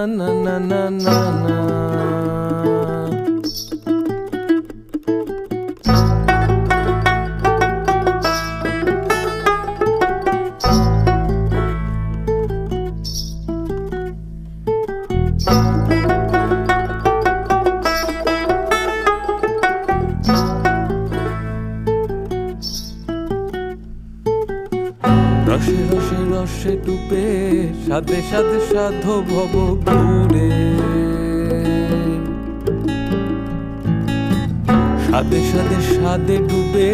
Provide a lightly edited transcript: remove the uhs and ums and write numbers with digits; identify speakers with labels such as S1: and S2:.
S1: না না না না না। রসে রসে রসে ডুবে সাধে সাধে সাধো ভব ঘুরে, সাধে সাধে সাধে ডুবে